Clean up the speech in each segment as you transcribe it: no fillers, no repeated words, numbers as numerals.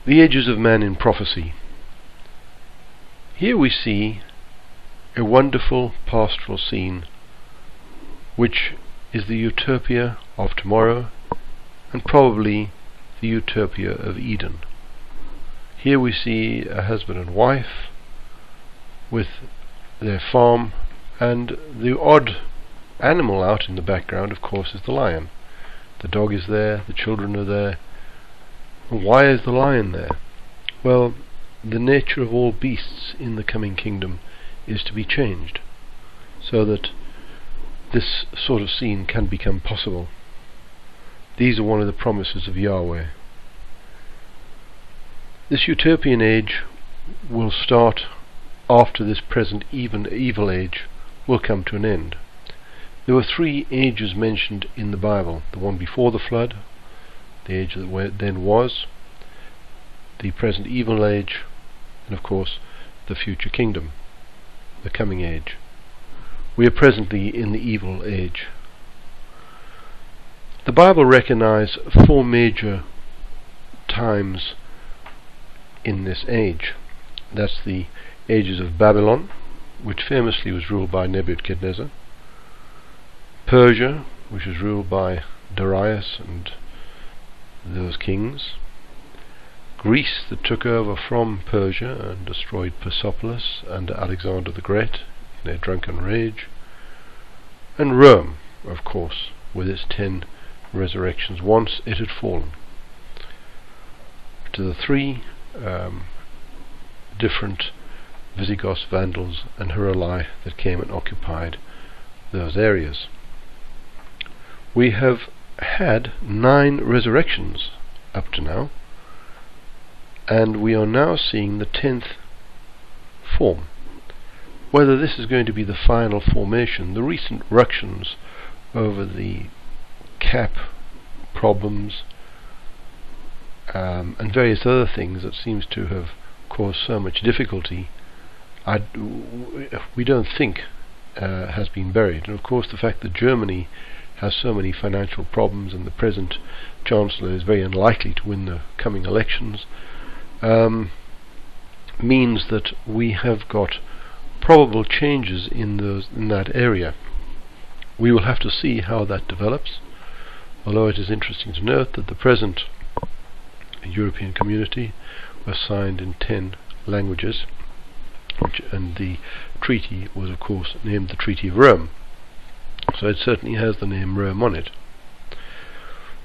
The Ages of Man in Prophecy. Here we see a wonderful pastoral scene, which is the utopia of tomorrow and probably the utopia of Eden. Here we see a husband and wife with their farm, and the odd animal out in the background, of course, is the lion. The dog is there, the children are there. Why is the lion there? Well, the nature of all beasts in the coming kingdom is to be changed, so that this sort of scene can become possible. These are one of the promises of Yahweh. This utopian age will start after this present evil age will come to an end. There were 3 ages mentioned in the Bible: the one before the flood, the age that then was, the present evil age, and of course the future kingdom, the coming age. We are presently in the evil age. The Bible recognizes 4 major times in this age. That's the ages of Babylon, which famously was ruled by Nebuchadnezzar; Persia, which was ruled by Darius and those kings; Greece, that took over from Persia and destroyed Persepolis under Alexander the Great in a drunken rage; and Rome, of course, with its 10 resurrections once it had fallen. To the 3 different Visigoths, Vandals and Heruli that came and occupied those areas. We have had 9 resurrections up to now, and we are now seeing the 10th form. Whether this is going to be the final formation, the recent ructions over the cap problems and various other things that seems to have caused so much difficulty, we don't think has been buried. And of course the fact that Germany has so many financial problems and the present Chancellor is very unlikely to win the coming elections means that we have got probable changes in that area. We will have to see how that develops, although it is interesting to note that the present European Community was signed in 10 languages, and the treaty was of course named the Treaty of Rome, so it certainly has the name Rome on it.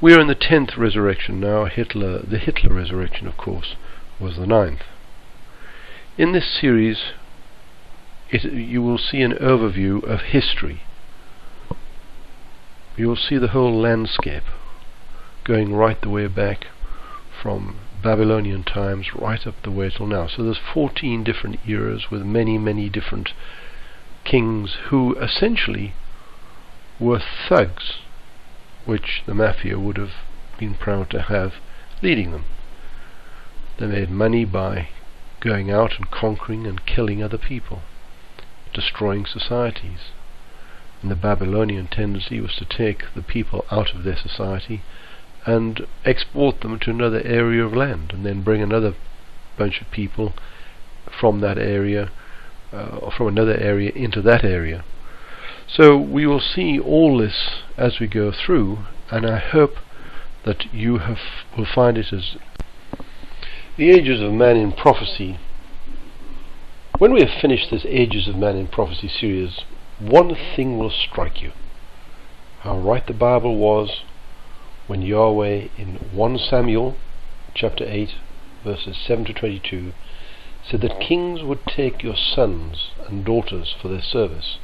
We are in the 10th resurrection now. The Hitler resurrection, of course, was the 9th. In this series you will see an overview of history. You will see the whole landscape going right the way back from Babylonian times right up the way till now. So there's 14 different eras with many different kings who essentially were thugs, which the mafia would have been proud to have leading them. They made money by going out and conquering and killing other people, destroying societies. And the Babylonian tendency was to take the people out of their society and export them to another area of land, and then bring another bunch of people from that area or from another area into that area. So we will see all this as we go through, and I hope that you will find it as the Ages of Man in Prophecy. When we have finished this Ages of Man in Prophecy series, one thing will strike you: how right the Bible was when Yahweh in 1 Samuel chapter 8 verses 7 to 22 said that kings would take your sons and daughters for their service.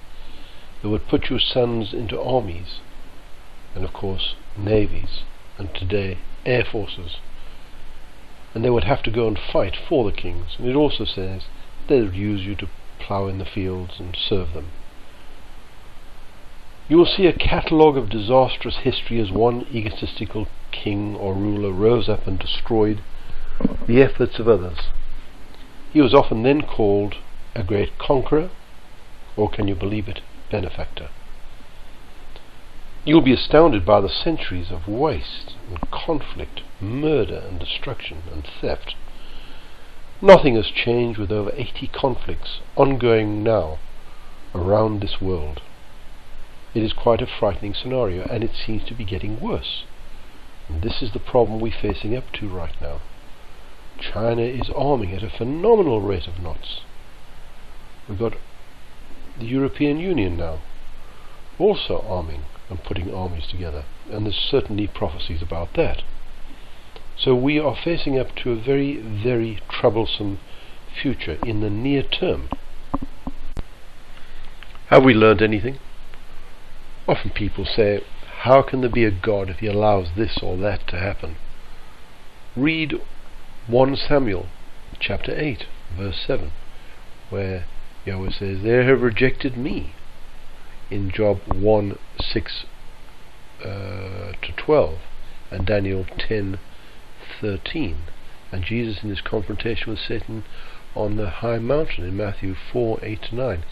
They would put your sons into armies, and of course navies, and today air forces, and they would have to go and fight for the kings. And it also says they would use you to plough in the fields and serve them. You will see a catalogue of disastrous history as one egotistical king or ruler rose up and destroyed the efforts of others. He was often then called a great conqueror, or, can you believe it, benefactor. You'll be astounded by the centuries of waste and conflict, murder and destruction and theft. Nothing has changed with over 80 conflicts ongoing now around this world. It is quite a frightening scenario, and it seems to be getting worse. And this is the problem we're facing up to right now. China is arming at a phenomenal rate of knots. We've got the European Union now also arming and putting armies together, and there's certainly prophecies about that. So we are facing up to a very, very troublesome future in the near term. Have we learned anything? Often people say, how can there be a God if he allows this or that to happen? Read 1 Samuel chapter 8 verse 7, where Yahweh says, they have rejected me. In Job 1, 6 to 12, and Daniel 10, 13, and Jesus in his confrontation with Satan on the high mountain in Matthew 4, 8 to 9.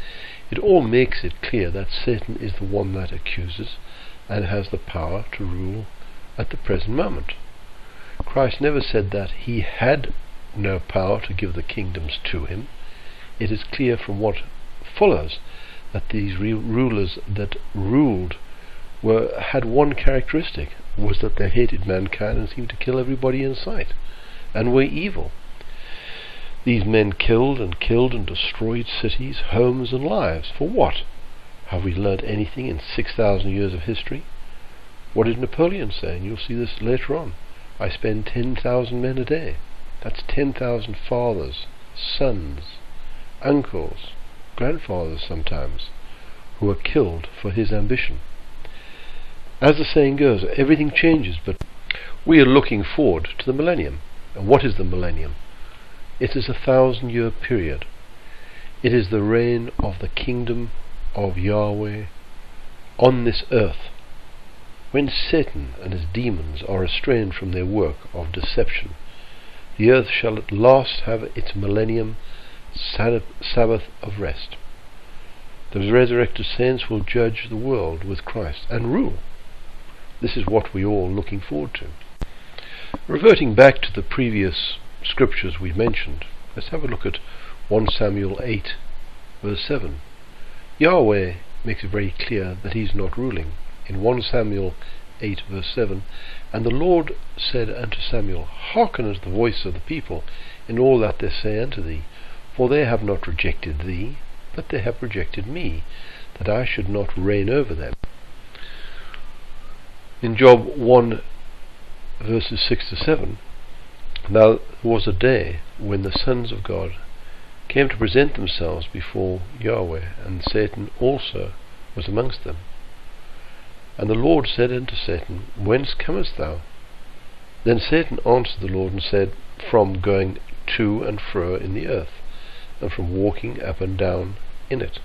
It all makes it clear that Satan is the one that accuses and has the power to rule at the present moment. Christ never said that he had no power to give the kingdoms to him. It is clear from what follows that these rulers that ruled had one characteristic, was that they hated mankind and seemed to kill everybody in sight, and were evil. These men killed and destroyed cities, homes and lives. For what? Have we learned anything in 6,000 years of history? What did Napoleon say? And you'll see this later on. I spend 10,000 men a day. That's 10,000 fathers, sons, uncles, grandfathers sometimes, who are killed for his ambition. As the saying goes, everything changes, but we are looking forward to the millennium. And what is the millennium? It is a 1,000-year period. It is the reign of the kingdom of Yahweh on this earth, when Satan and his demons are restrained from their work of deception. The earth shall at last have its millennium Sabbath of rest. The resurrected saints will judge the world with Christ and rule. This is what we're all looking forward to. Reverting back to the previous scriptures we mentioned, let's have a look at 1 Samuel 8 verse 7. Yahweh makes it very clear that he's not ruling. In 1 Samuel 8 verse 7, and the Lord said unto Samuel, hearken unto the voice of the people in all that they say unto thee, for they have not rejected thee, but they have rejected me, that I should not reign over them. In Job 1 verses 6 to 7, now there was a day when the sons of God came to present themselves before Yahweh, and Satan also was amongst them. And the Lord said unto Satan, whence comest thou? Then Satan answered the Lord and said, from going to and fro in the earth, and from walking up and down in it.